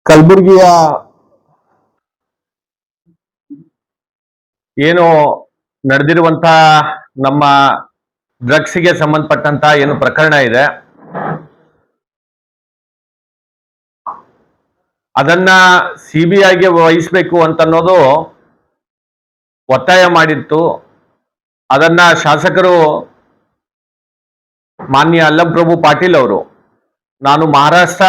ಕಲಬುರಗಿಯ ಏನು ನಡೆದಿರುವಂತ ನಮ್ಮ ಡ್ರಗ್ಸ್ಗೆ ಸಂಬಂಧಪಟ್ಟಂತ ಏನು ಪ್ರಕರಣ ಇದೆ ಅದನ್ನ ಸಿಬಿಐಗೆ ವಹಿಸಬೇಕು ಅಂತ ಅನ್ನೋದು ಒತ್ತಾಯ ಮಾಡಿತ್ತು. ಅದನ್ನ ಶಾಸಕರು ಮಾನ್ಯ ಅಲ್ಲಂಪ್ರಭು ಪಾಟೀಲ್ ಅವರು ನಾನು ಮಹಾರಾಷ್ಟ್ರ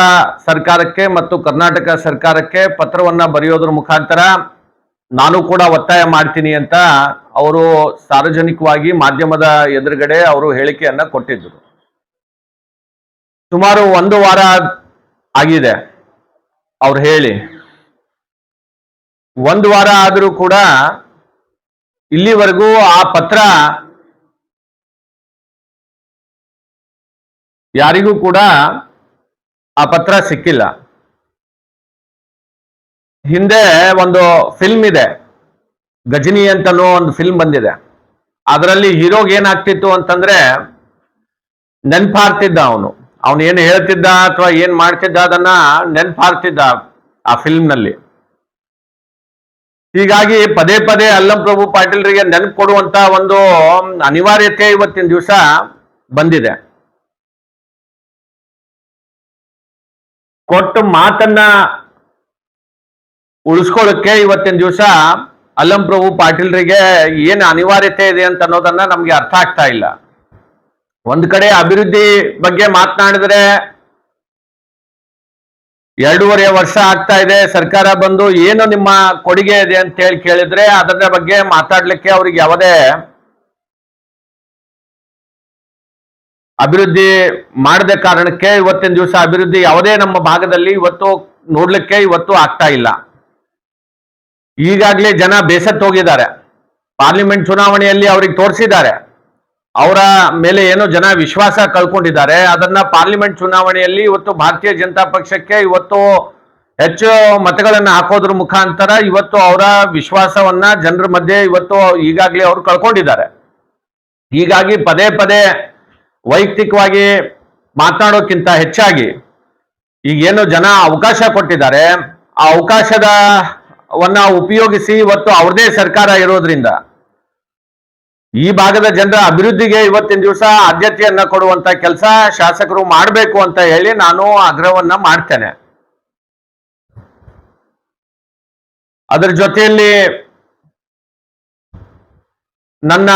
ಸರ್ಕಾರಕ್ಕೆ ಮತ್ತು ಕರ್ನಾಟಕ ಸರ್ಕಾರಕ್ಕೆ ಪತ್ರವನ್ನ ಬರೆಯೋದ್ರ ಮುಖಾಂತರ ನಾನು ಕೂಡ ಒತ್ತಾಯ ಮಾಡ್ತೀನಿ ಅಂತ ಅವರು ಸಾರ್ವಜನಿಕವಾಗಿ ಮಾಧ್ಯಮದ ಎದುರುಗಡೆ ಅವರು ಹೇಳಿಕೆಯನ್ನ ಕೊಟ್ಟಿದ್ದರು. ಸುಮಾರು 1 ವಾರ ಆಗಿದೆ ಅವ್ರು ಹೇಳಿ. 1 ವಾರ ಆದರೂ ಕೂಡ ಇಲ್ಲಿವರೆಗೂ ಆ ಪತ್ರ ಯಾರಿಗೂ ಕೂಡ ಆ ಪತ್ರ ಸಿಕ್ಕಿಲ್ಲ. ಹಿಂದೆ ಒಂದು ಫಿಲ್ಮ್ ಇದೆ, ಗಜನಿ ಅಂತನೋ ಒಂದು ಫಿಲ್ಮ್ ಬಂದಿದೆ. ಅದರಲ್ಲಿ ಹೀರೋಗೆ ಏನಾಗ್ತಿತ್ತು ಅಂತಂದ್ರೆ ನೆನ್ಪಾರ್ತಿದ್ದ, ಅವನು ಏನು ಹೇಳ್ತಿದ್ದ ಅಥವಾ ಏನ್ ಮಾಡ್ತಿದ್ದ ಅದನ್ನ ನೆನ್ಪಾರ್ತಿದ್ದ ಆ ಫಿಲ್ಮ್ ನಲ್ಲಿ. ಹೀಗಾಗಿ ಪದೇ ಪದೇ ಅಲ್ಲಂಪ್ರಭು ಪಾಟೀಲ್ರಿಗೆ ನೆನಪು ಕೊಡುವಂತ ಒಂದು ಅನಿವಾರ್ಯತೆ ಇವತ್ತಿನ ದಿವಸ ಬಂದಿದೆ. ಕೊಟ್ಟು ಮಾತನ್ನ ಉಳಿಸ್ಕೊಳ್ಳಕ್ಕೆ ಇವತ್ತಿನ ದಿವಸ ಅಲ್ಲಂಪ್ರಭು ಪಾಟೀಲ್ರಿಗೆ ಏನು ಅನಿವಾರ್ಯತೆ ಇದೆ ಅಂತ ಅನ್ನೋದನ್ನ ನಮ್ಗೆ ಅರ್ಥ ಆಗ್ತಾ ಇಲ್ಲ. ಒಂದ್ ಕಡೆ ಅಭಿವೃದ್ಧಿ ಬಗ್ಗೆ ಮಾತನಾಡಿದ್ರೆ 2.5 ವರ್ಷ ಆಗ್ತಾ ಇದೆ ಸರ್ಕಾರ ಬಂದು, ಏನು ನಿಮ್ಮ ಕೊಡುಗೆ ಇದೆ ಅಂತ ಹೇಳಿ ಕೇಳಿದ್ರೆ ಅದರ ಬಗ್ಗೆ ಮಾತಾಡ್ಲಿಕ್ಕೆ ಅವ್ರಿಗೆ ಯಾವುದೇ ಅಭಿವೃದ್ಧಿ ಮಾಡದ ಕಾರಣಕ್ಕೆ ಇವತ್ತಿನ ದಿವಸ ಅಭಿವೃದ್ಧಿ ಯಾವುದೇ ನಮ್ಮ ಭಾಗದಲ್ಲಿ ಇವತ್ತು ನೋಡ್ಲಿಕ್ಕೆ ಆಗ್ತಾ ಇಲ್ಲ. ಈಗಾಗಲೇ ಜನ ಬೇಸತ್ತು ಹೋಗಿದ್ದಾರೆ. ಪಾರ್ಲಿಮೆಂಟ್ ಚುನಾವಣೆಯಲ್ಲಿ ಅವ್ರಿಗೆ ತೋರಿಸಿದ್ದಾರೆ, ಅವರ ಮೇಲೆ ಏನೋ ಜನ ವಿಶ್ವಾಸ ಕಳ್ಕೊಂಡಿದ್ದಾರೆ. ಅದನ್ನ ಪಾರ್ಲಿಮೆಂಟ್ ಚುನಾವಣೆಯಲ್ಲಿ ಇವತ್ತು ಭಾರತೀಯ ಜನತಾ ಪಕ್ಷಕ್ಕೆ ಇವತ್ತು ಹೆಚ್ಚು ಮತಗಳನ್ನು ಹಾಕೋದ್ರ ಮುಖಾಂತರ ಇವತ್ತು ಅವರ ವಿಶ್ವಾಸವನ್ನ ಜನರ ಮಧ್ಯೆ ಇವತ್ತು ಈಗಾಗಲೇ ಅವರು ಕಳ್ಕೊಂಡಿದ್ದಾರೆ. ಹೀಗಾಗಿ ಪದೇ ಪದೇ ವೈಯಕ್ತಿಕವಾಗಿ ಮಾತನಾಡೋಕ್ಕಿಂತ ಹೆಚ್ಚಾಗಿ ಈಗೇನು ಜನ ಅವಕಾಶ ಕೊಟ್ಟಿದ್ದಾರೆ, ಆ ಅವಕಾಶವನ್ನ ಉಪಯೋಗಿಸಿ ಇವತ್ತು ಅವ್ರದೇ ಸರ್ಕಾರ ಇರೋದ್ರಿಂದ ಈ ಭಾಗದ ಜನರ ಅಭಿವೃದ್ಧಿಗೆ ಇವತ್ತಿನ ದಿವಸ ಆದ್ಯತೆಯನ್ನ ಕೊಡುವಂತ ಕೆಲಸ ಶಾಸಕರು ಮಾಡಬೇಕು ಅಂತ ಹೇಳಿ ನಾನು ಆಗ್ರಹವನ್ನ ಮಾಡ್ತೇನೆ. ಅದರ ಜೊತೆಯಲ್ಲಿ ನನ್ನ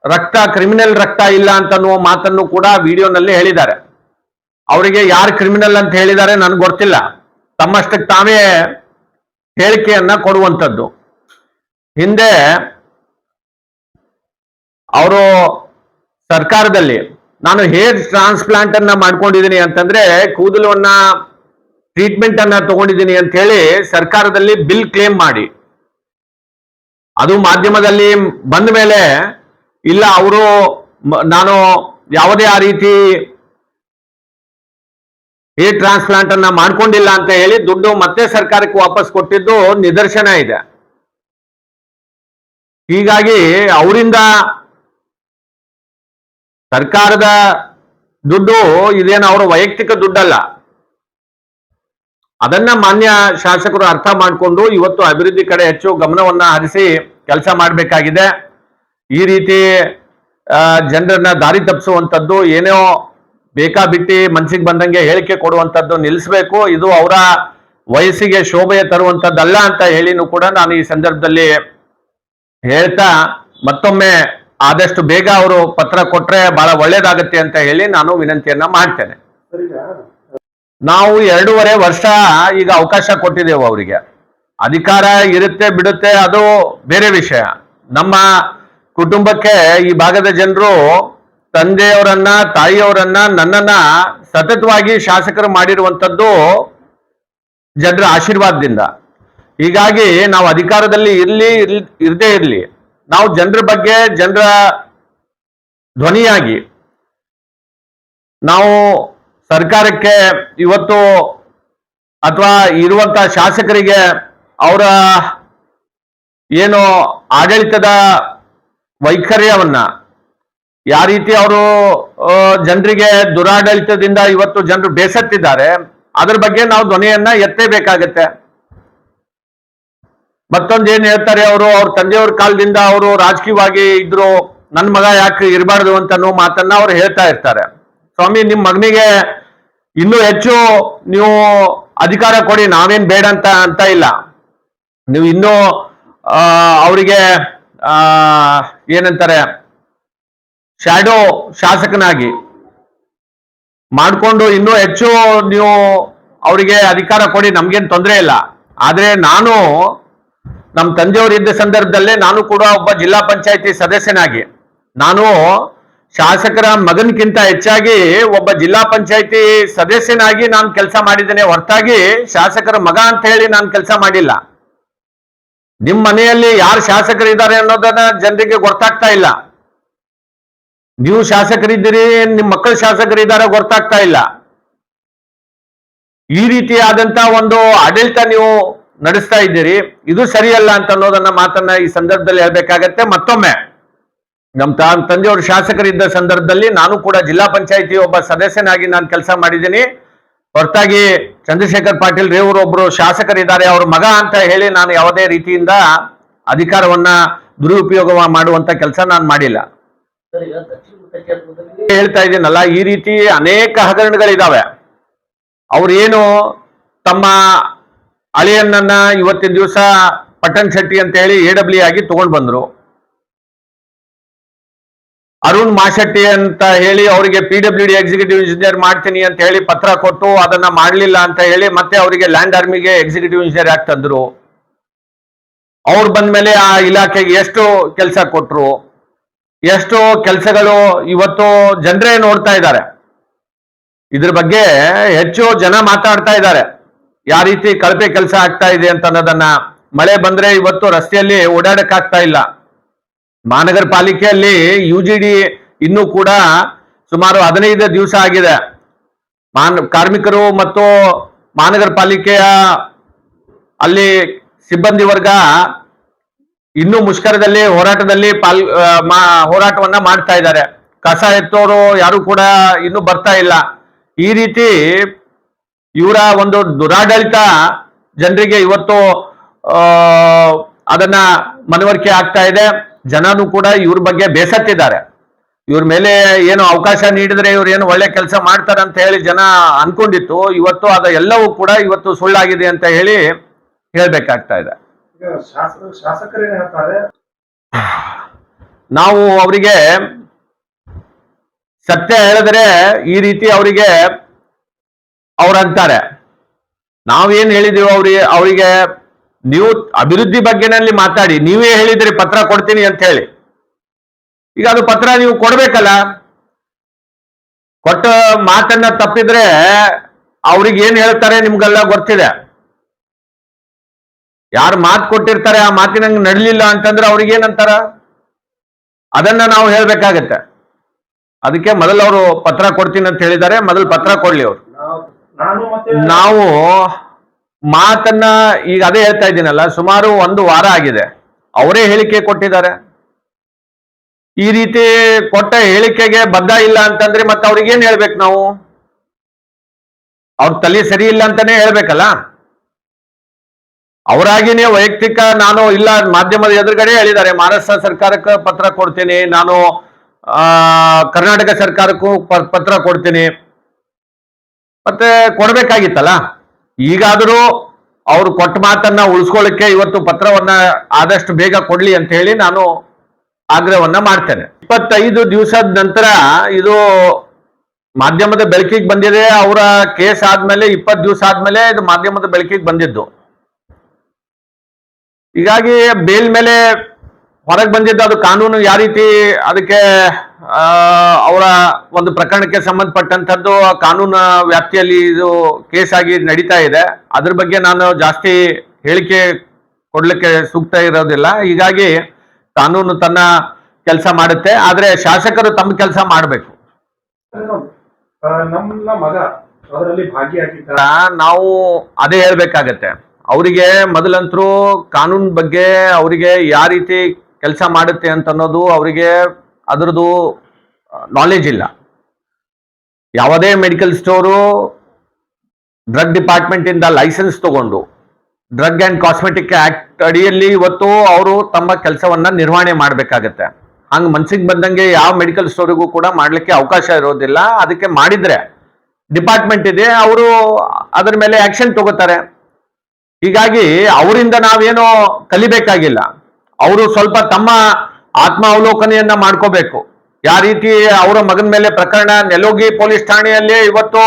ರಕ್ತ ಕ್ರಿಮಿನಲ್ ರಕ್ತ ಇಲ್ಲ ಅಂತನ್ನುವ ಮಾತನ್ನು ಕೂಡ ವಿಡಿಯೋನಲ್ಲಿ ಹೇಳಿದ್ದಾರೆ. ಅವರಿಗೆ ಯಾರು ಕ್ರಿಮಿನಲ್ ಅಂತ ಹೇಳಿದ್ದಾರೆ ನನಗೆ ಗೊತ್ತಿಲ್ಲ, ತಮ್ಮಷ್ಟಕ್ಕೆ ತಾವೇ ಹೇಳಿಕೆಯನ್ನ ಕೊಡುವಂಥದ್ದು. ಹಿಂದೆ ಅವರು ಸರ್ಕಾರದಲ್ಲಿ ನಾನು ಹೇರ್ ಟ್ರಾನ್ಸ್ಪ್ಲಾಂಟ್ ಅನ್ನ ಮಾಡ್ಕೊಂಡಿದ್ದೀನಿ ಅಂತಂದ್ರೆ, ಕೂದಲನ್ನ ಟ್ರೀಟ್ಮೆಂಟ್ ಅನ್ನ ತಗೊಂಡಿದ್ದೀನಿ ಅಂತ ಹೇಳಿ ಸರ್ಕಾರದಲ್ಲಿ ಬಿಲ್ ಕ್ಲೇಮ್ ಮಾಡಿ, ಅದು ಮಾಧ್ಯಮದಲ್ಲಿ ಬಂದ ಮೇಲೆ ಇಲ್ಲ ಅವರು ನಾನು ಯಾವುದೇ ಆ ರೀತಿ ಹೇರ್ ಟ್ರಾನ್ಸ್ಪ್ಲಾಂಟ್ ಅನ್ನ ಮಾಡ್ಕೊಂಡಿಲ್ಲ ಅಂತ ಹೇಳಿ ದುಡ್ಡು ಮತ್ತೆ ಸರ್ಕಾರಕ್ಕೆ ವಾಪಸ್ ಕೊಟ್ಟಿದ್ದು ನಿದರ್ಶನ ಇದೆ. ಹೀಗಾಗಿ ಅವರಿಂದ ಸರ್ಕಾರದ ದುಡ್ಡು ಇದೇನು ಅವರ ವೈಯಕ್ತಿಕ ದುಡ್ಡಲ್ಲ. ಅದನ್ನ ಮಾನ್ಯ ಶಾಸಕರು ಅರ್ಥ ಮಾಡಿಕೊಂಡು ಇವತ್ತು ಅಭಿವೃದ್ಧಿ ಕಡೆ ಹೆಚ್ಚು ಗಮನವನ್ನ ಹರಿಸಿ ಕೆಲಸ ಮಾಡಬೇಕಾಗಿದೆ. ಈ ರೀತಿ ಜನರನ್ನ ದಾರಿ ತಪ್ಪಿಸುವಂಥದ್ದು, ಏನೋ ಬೇಕಾಬಿಟ್ಟಿ ಮನ್ಸಿಗೆ ಬಂದಂಗೆ ಹೇಳಿಕೆ ಕೊಡುವಂಥದ್ದು ನಿಲ್ಲಿಸಬೇಕು. ಇದು ಅವರ ವಯಸ್ಸಿಗೆ ಶೋಭೆ ತರುವಂಥದ್ದಲ್ಲ ಅಂತ ಹೇಳಿನೂ ಕೂಡ ನಾನು ಈ ಸಂದರ್ಭದಲ್ಲಿ ಹೇಳ್ತಾ, ಮತ್ತೊಮ್ಮೆ ಆದಷ್ಟು ಬೇಗ ಅವರು ಪತ್ರ ಕೊಟ್ರೆ ಬಹಳ ಒಳ್ಳೇದಾಗತ್ತೆ ಅಂತ ಹೇಳಿ ನಾನು ವಿನಂತಿಯನ್ನ ಮಾಡ್ತೇನೆ. ನಾವು 2.5 ವರ್ಷ ಈಗ ಅವಕಾಶ ಕೊಟ್ಟಿದ್ದೇವೆ ಅವರಿಗೆ. ಅಧಿಕಾರ ಇರುತ್ತೆ ಬಿಡುತ್ತೆ ಅದು ಬೇರೆ ವಿಷಯ. ನಮ್ಮ ಕುಟುಂಬಕ್ಕೆ ಈ ಭಾಗದ ಜನರು ತಂದೆಯವರನ್ನ ತಾಯಿಯವರನ್ನ ನನ್ನನ್ನ ಸತತವಾಗಿ ಶಾಸಕರು ಮಾಡಿರುವಂಥದ್ದು ಜನರ ಆಶೀರ್ವಾದದಿಂದ. ಹೀಗಾಗಿ ನಾವು ಅಧಿಕಾರದಲ್ಲಿ ಇರದೇ ಇರಲಿ, ನಾವು ಜನರ ಬಗ್ಗೆ ಜನರ ಧ್ವನಿಯಾಗಿ ನಾವು ಸರ್ಕಾರಕ್ಕೆ ಇವತ್ತು ಅಥವಾ ಇರುವಂತ ಶಾಸಕರಿಗೆ ಅವರ ಏನು ಆಡಳಿತದ ವೈಖರ್ಯವನ್ನ ಯಾವ ರೀತಿ ಅವರು ಜನರಿಗೆ ದುರಾಡಳಿತದಿಂದ ಇವತ್ತು ಜನರು ಬೇಸತ್ತಿದ್ದಾರೆ, ಅದ್ರ ಬಗ್ಗೆ ನಾವು ಧ್ವನಿಯನ್ನ ಎತ್ತಬೇಕಾಗತ್ತೆ. ಮತ್ತೊಂದು ಏನ್ ಹೇಳ್ತಾರೆ ಅವರು, ಅವ್ರ ತಂದೆಯವ್ರ ಕಾಲದಿಂದ ಅವರು ರಾಜಕೀಯವಾಗಿ ಇದ್ರು, ನನ್ನ ಮಗ ಯಾಕೆ ಇರಬಾರ್ದು ಅಂತ ಮಾತನ್ನ ಅವ್ರು ಹೇಳ್ತಾ ಇರ್ತಾರೆ. ಸ್ವಾಮಿ, ನಿಮ್ ಮಗನಿಗೆ ಇನ್ನೂ ಹೆಚ್ಚು ನೀವು ಅಧಿಕಾರ ಕೊಡಿ, ನಾವೇನ್ ಬೇಡ ಅಂತ ಇಲ್ಲ. ನೀವು ಇನ್ನೂ ಅವರಿಗೆ ಏನಂತಾರೆ, ಶಾಡೋ ಶಾಸಕನಾಗಿ ಮಾಡಿಕೊಂಡು ಇನ್ನೂ ಹೆಚ್ಚು ನೀವು ಅವರಿಗೆ ಅಧಿಕಾರ ಕೊಡಿ, ನಮ್ಗೇನು ತೊಂದರೆ ಇಲ್ಲ. ಆದ್ರೆ ನಾನು ನಮ್ಮ ತಂದೆಯವರು ಇದ್ದ ಸಂದರ್ಭದಲ್ಲೇ ನಾನು ಕೂಡ ಒಬ್ಬ ಜಿಲ್ಲಾ ಪಂಚಾಯತಿ ಸದಸ್ಯನಾಗಿ, ನಾನು ಶಾಸಕರ ಮಗನ್ಗಿಂತ ಹೆಚ್ಚಾಗಿ ಒಬ್ಬ ಜಿಲ್ಲಾ ಪಂಚಾಯತಿ ಸದಸ್ಯನಾಗಿ ನಾನು ಕೆಲಸ ಮಾಡಿದ್ದೇನೆ ಹೊರತಾಗಿ ಶಾಸಕರ ಮಗ ಅಂತ ಹೇಳಿ ನಾನು ಕೆಲಸ ಮಾಡಿಲ್ಲ. ನಿಮ್ಮ ಮನೆಯಲ್ಲಿ ಯಾರು ಶಾಸಕರಿದ್ದಾರೆ ಅನ್ನೋದನ್ನ ಜನರಿಗೆ ಗೊತ್ತಾಗ್ತಾ ಇಲ್ಲ. ನೀವು ಶಾಸಕರಿದ್ದೀರಿ, ನಿಮ್ಮ ಮಕ್ಕಳು ಶಾಸಕರಿದ್ದಾರೆ ಗೊತ್ತಾಗ್ತಾ ಇಲ್ಲ. ಈ ರೀತಿಯಾದಂತ ಒಂದು ಆಡಳಿತ ನೀವು ನಡೆಸ್ತಾ ಇದ್ದೀರಿ, ಇದು ಸರಿಯಲ್ಲ ಅಂತ ಅನ್ನೋದನ್ನ ಮಾತನ್ನ ಈ ಸಂದರ್ಭದಲ್ಲಿ ಹೇಳ್ಬೇಕಾಗತ್ತೆ. ಮತ್ತೊಮ್ಮೆ ನಮ್ಮ ತಂದೆಯವರು ಶಾಸಕರಿದ್ದ ಸಂದರ್ಭದಲ್ಲಿ ನಾನು ಕೂಡ ಜಿಲ್ಲಾ ಪಂಚಾಯತಿ ಒಬ್ಬ ಸದಸ್ಯನಾಗಿ ನಾನು ಕೆಲಸ ಮಾಡಿದ್ದೀನಿ ಹೊರತಾಗಿ ಚಂದ್ರಶೇಖರ್ ಪಾಟೀಲ್ ರೇವರು ಒಬ್ರು ಶಾಸಕರಿದ್ದಾರೆ, ಅವ್ರ ಮಗ ಅಂತ ಹೇಳಿ ನಾನು ಯಾವುದೇ ರೀತಿಯಿಂದ ಅಧಿಕಾರವನ್ನ ದುರುಪಯೋಗ ಮಾಡುವಂತ ಕೆಲಸ ನಾನು ಮಾಡಿಲ್ಲ. ಹೇಳ್ತಾ ಇದ್ದೀನಲ್ಲ, ಈ ರೀತಿ ಅನೇಕ ಹಗರಣಗಳಿದಾವೆ. ಅವ್ರೇನು ತಮ್ಮ ಅಳಿಯನ್ನ ಇವತ್ತಿನ ದಿವಸ ಪಟ್ಟಣ್ ಶೆಟ್ಟಿ ಅಂತ ಹೇಳಿ AW ಆಗಿ ತಗೊಂಡ್ ಬಂದ್ರು. ಅರುಣ್ ಮಾಶೆಟ್ಟಿ ಅಂತ ಹೇಳಿ ಅವರಿಗೆ PWD ಎಕ್ಸಿಕ್ಯೂಟಿವ್ ಇಂಜಿನಿಯರ್ ಮಾಡ್ತೀನಿ ಅಂತ ಹೇಳಿ ಪತ್ರ ಕೊಟ್ಟು ಅದನ್ನ ಮಾಡಲಿಲ್ಲ ಅಂತ ಹೇಳಿ ಮತ್ತೆ ಅವರಿಗೆ ಲ್ಯಾಂಡ್ ಆರ್ಮಿಗೆ ಎಕ್ಸಿಕ್ಯೂಟಿವ್ ಇಂಜಿನಿಯರ್ ಆಗಿ ತಂದ್ರು. ಅವ್ರು ಬಂದ್ಮೇಲೆ ಆ ಇಲಾಖೆಗೆ ಎಷ್ಟು ಕೆಲಸ ಕೊಟ್ರು, ಎಷ್ಟು ಕೆಲಸಗಳು ಇವತ್ತು ಜನರೇ ನೋಡ್ತಾ ಇದ್ದಾರೆ. ಇದ್ರ ಬಗ್ಗೆ ಹೆಚ್ಚು ಜನ ಮಾತಾಡ್ತಾ ಇದ್ದಾರೆ, ಯಾವ ರೀತಿ ಕಳಪೆ ಕೆಲಸ ಆಗ್ತಾ ಇದೆ ಅಂತ ಅನ್ನೋದನ್ನ. ಮಳೆ ಬಂದ್ರೆ ಇವತ್ತು ರಸ್ತೆಯಲ್ಲಿ ಓಡಾಡಕ್ಕಾಗ್ತಾ ಇಲ್ಲ. ಮಹಾನಗರ ಪಾಲಿಕೆಯಲ್ಲಿ UGD ಇನ್ನೂ ಕೂಡ ಸುಮಾರು 15 ದಿವಸ ಆಗಿದೆ. ಕಾರ್ಮಿಕರು ಮತ್ತು ಮಹಾನಗರ ಪಾಲಿಕೆಯ ಅಲ್ಲಿ ಸಿಬ್ಬಂದಿ ವರ್ಗ ಇನ್ನೂ ಮುಷ್ಕರದಲ್ಲಿ ಹೋರಾಟದಲ್ಲಿ ಹೋರಾಟವನ್ನ ಮಾಡ್ತಾ ಇದ್ದಾರೆ. ಕಸ ಎತ್ತೋರು ಯಾರು ಕೂಡ ಇನ್ನೂ ಬರ್ತಾ ಇಲ್ಲ. ಈ ರೀತಿ ಇವರ ಒಂದು ದುರಾಡಳಿತ ಜನರಿಗೆ ಇವತ್ತು ಅದನ್ನ ಮನವರಿಕೆ ಆಗ್ತಾ ಇದೆ. ಜನನು ಕೂಡ ಇವ್ರ ಬಗ್ಗೆ ಬೇಸತ್ತಿದ್ದಾರೆ. ಇವ್ರ ಮೇಲೆ ಏನು ಅವಕಾಶ ನೀಡಿದ್ರೆ ಇವ್ರು ಏನು ಒಳ್ಳೆ ಕೆಲಸ ಮಾಡ್ತಾರೆ ಅಂತ ಹೇಳಿ ಜನ ಅನ್ಕೊಂಡಿತ್ತು. ಇವತ್ತು ಅದ ಎಲ್ಲವೂ ಕೂಡ ಇವತ್ತು ಸುಳ್ಳಾಗಿದೆ ಅಂತ ಹೇಳಿ ಹೇಳ್ಬೇಕಾಗ್ತಾ ಇದೆ. ಶಾಸಕರೇನು ಹೇಳ್ತಾರೆ, ನಾವು ಅವರಿಗೆ ಸತ್ಯ ಹೇಳಿದ್ರೆ ಈ ರೀತಿ ಅವರಿಗೆ ಅವ್ರಂತಾರೆ. ನಾವೇನ್ ಹೇಳಿದೀವಿ ಅವರಿಗೆ ನೀವು ಅಭಿವೃದ್ಧಿ ಬಗ್ಗೆನಲ್ಲಿ ಮಾತಾಡಿ, ನೀವೇ ಹೇಳಿದ್ರಿ ಪತ್ರ ಕೊಡ್ತೀನಿ ಅಂತ ಹೇಳಿ. ಈಗ ಅದು ಪತ್ರ ನೀವು ಕೊಡ್ಬೇಕಲ್ಲ. ಕೊಟ್ಟ ಮಾತನ್ನ ತಪ್ಪಿದ್ರೆ ಅವ್ರಿಗೆ ಏನ್ ಹೇಳ್ತಾರೆ ನಿಮ್ಗೆಲ್ಲ ಗೊತ್ತಿದೆ. ಯಾರು ಮಾತು ಕೊಟ್ಟಿರ್ತಾರೆ ಆ ಮಾತಿನಂಗೆ ನಡಲಿಲ್ಲ ಅಂತಂದ್ರೆ ಅವ್ರಿಗೇನಂತಾರ, ಅದನ್ನ ನಾವು ಹೇಳ್ಬೇಕಾಗತ್ತೆ. ಅದಕ್ಕೆ ಮೊದಲು ಅವರು ಪತ್ರ ಕೊಡ್ತೀನಿ ಅಂತ ಹೇಳಿದ್ದಾರೆ, ಮೊದಲು ಪತ್ರ ಕೊಡ್ಲಿ ಅವರು. ನಾವು ಮಾತನ್ನ ಈಗ ಅದೇ ಹೇಳ್ತಾ ಇದ್ದೀನಲ್ಲ, ಸುಮಾರು 1 ವಾರ ಆಗಿದೆ, ಅವರೇ ಹೇಳಿಕೆ ಕೊಟ್ಟಿದ್ದಾರೆ. ಈ ರೀತಿ ಕೊಟ್ಟ ಹೇಳಿಕೆಗೆ ಬದ್ಧ ಇಲ್ಲ ಅಂತಂದ್ರೆ ಮತ್ತೆ ಅವ್ರಿಗೇನ್ ಹೇಳ್ಬೇಕು ನಾವು? ಅವ್ರ ತಲೆ ಸರಿ ಇಲ್ಲ ಅಂತಾನೆ ಹೇಳ್ಬೇಕಲ್ಲ. ಅವರಾಗಿನೇ ವೈಯಕ್ತಿಕ ನಾನು ಇಲ್ಲ ಮಾಧ್ಯಮದ ಎದುರುಗಡೆ ಹೇಳಿದ್ದಾರೆ, ಮಹಾರಾಷ್ಟ್ರ ಸರ್ಕಾರಕ್ಕೆ ಪತ್ರ ಕೊಡ್ತೀನಿ, ನಾನು ಕರ್ನಾಟಕ ಸರ್ಕಾರಕ್ಕೂ ಪತ್ರ ಕೊಡ್ತೀನಿ. ಮತ್ತೆ ಕೊಡ್ಬೇಕಾಗಿತ್ತಲ್ಲ. ಈಗಾದರೂ ಅವ್ರು ಕೊಟ್ಟ ಮಾತನ್ನ ಉಳಿಸ್ಕೊಳ್ಳಿಕ್ಕೆ ಇವತ್ತು ಪತ್ರವನ್ನ ಆದಷ್ಟು ಬೇಗ ಕೊಡ್ಲಿ ಅಂತ ಹೇಳಿ ನಾನು ಆಗ್ರಹವನ್ನ ಮಾಡ್ತೇನೆ. 25 ದಿವಸದ ನಂತರ ಇದು ಮಾಧ್ಯಮದ ಬೆಳಕಿಗೆ ಬಂದಿದೆ. ಅವರ ಕೇಸ್ ಆದ್ಮೇಲೆ 20 ದಿವಸ ಆದ್ಮೇಲೆ ಇದು ಮಾಧ್ಯಮದ ಬೆಳಕಿಗೆ ಬಂದಿದ್ದು. ಹೀಗಾಗಿ ಬೇಲ್ ಮೇಲೆ ಹೊರಗೆ ಬಂದಿದ್ದು ಅದು ಕಾನೂನು ಯಾವ ರೀತಿ ಅದಕ್ಕೆ ಅವರ ಒಂದು ಪ್ರಕರಣಕ್ಕೆ ಸಂಬಂಧಪಟ್ಟಂಥದ್ದು ಕಾನೂನು ವ್ಯಾಪ್ತಿಯಲ್ಲಿ ಇದು ಕೇಸ್ ಆಗಿ ನಡೀತಾ ಇದೆ. ಅದ್ರ ಬಗ್ಗೆ ನಾನು ಜಾಸ್ತಿ ಹೇಳಿಕೆ ಕೊಡ್ಲಿಕ್ಕೆ ಸೂಕ್ತ ಇರೋದಿಲ್ಲ. ಹೀಗಾಗಿ ಕಾನೂನು ತನ್ನ ಕೆಲಸ ಮಾಡುತ್ತೆ, ಆದ್ರೆ ಶಾಸಕರು ತಮ್ಮ ಕೆಲಸ ಮಾಡಬೇಕು. ನಮ್ಮ ಮಗ ಅದರಲ್ಲಿ ಭಾಗಿಯಾಗಿದ್ದ, ನಾವು ಅದೇ ಹೇಳ್ಬೇಕಾಗತ್ತೆ. ಅವರಿಗೆ ಮೊದಲಂತರೂ ಕಾನೂನು ಬಗ್ಗೆ ಅವರಿಗೆ ಯಾವ ರೀತಿ ಕೆಲಸ ಮಾಡುತ್ತೆ ಅಂತ ಅನ್ನೋದು ಅವರಿಗೆ ಅದರದ್ದು ನಾಲೆಜ್ ಇಲ್ಲ. ಯಾವುದೇ ಮೆಡಿಕಲ್ ಸ್ಟೋರು ಡ್ರಗ್ ಡಿಪಾರ್ಟ್ಮೆಂಟ್ ಇಂದ ಲೈಸೆನ್ಸ್ ತಗೊಂಡು ಡ್ರಗ್ ಅಂಡ್ ಕಾಸ್ಮೆಟಿಕ್ ಆಕ್ಟ್ ಅಡಿಯಲ್ಲಿ ಇವತ್ತು ಅವರು ತಮ್ಮ ಕೆಲಸವನ್ನ ನಿರ್ವಹಣೆ ಮಾಡಬೇಕಾಗತ್ತೆ. ಹಂಗ ಮನ್ಸಿಗೆ ಬಂದಂಗೆ ಯಾವ ಮೆಡಿಕಲ್ ಸ್ಟೋರಿಗೂ ಕೂಡ ಮಾಡ್ಲಿಕ್ಕೆ ಅವಕಾಶ ಇರೋದಿಲ್ಲ. ಅದಕ್ಕೆ ಮಾಡಿದ್ರೆ ಡಿಪಾರ್ಟ್ಮೆಂಟ್ ಇದೆ, ಅವರು ಅದರ ಮೇಲೆ ಆಕ್ಷನ್ ತಗೋತಾರೆ. ಹೀಗಾಗಿ ಅವರಿಂದ ನಾವೇನೋ ಕಲಿಬೇಕಾಗಿಲ್ಲ. ಅವರು ಸ್ವಲ್ಪ ತಮ್ಮ ಆತ್ಮಾವಲೋಕನೆಯನ್ನ ಮಾಡ್ಕೋಬೇಕು. ಯಾವ ರೀತಿ ಅವರ ಮಗನ ಮೇಲೆ ಪ್ರಕರಣ ನೆಲೋಗಿ ಪೊಲೀಸ್ ಠಾಣೆಯಲ್ಲಿ ಇವತ್ತು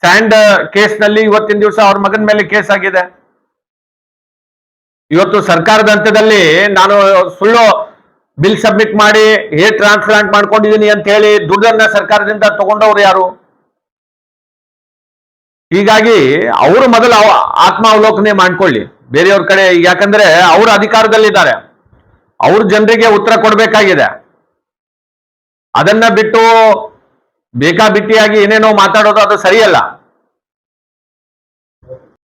ಸ್ಯಾಂಡ್ ಕೇಸ್ನಲ್ಲಿ ಇವತ್ತಿನ ದಿವಸ ಅವ್ರ ಮಗನ ಮೇಲೆ ಕೇಸ್ ಆಗಿದೆ. ಇವತ್ತು ಸರ್ಕಾರದ ಹಂತದಲ್ಲಿ ನಾನು ಸುಳ್ಳು ಬಿಲ್ ಸಬ್ಮಿಟ್ ಮಾಡಿ ಹೇರ್ ಟ್ರಾನ್ಸ್ಪ್ಲಾಂಟ್ ಮಾಡ್ಕೊಂಡಿದ್ದೀನಿ ಅಂತ ಹೇಳಿ ದುಡ್ಡನ್ನ ಸರ್ಕಾರದಿಂದ ತಗೊಂಡವ್ರು ಯಾರು? ಹೀಗಾಗಿ ಅವರು ಮೊದಲು ಆತ್ಮಾವಲೋಕನೆ ಮಾಡ್ಕೊಳ್ಳಿ ಬೇರೆಯವ್ರ ಕಡೆ. ಯಾಕಂದ್ರೆ ಅವರು ಅಧಿಕಾರದಲ್ಲಿದ್ದಾರೆ, ಅವ್ರ ಜನರಿಗೆ ಉತ್ತರ ಕೊಡ್ಬೇಕಾಗಿದೆ. ಅದನ್ನ ಬಿಟ್ಟು ಬೇಕಾಬಿಟ್ಟಿಯಾಗಿ ಏನೇನೋ ಮಾತಾಡೋದು ಅದು ಸರಿಯಲ್ಲ.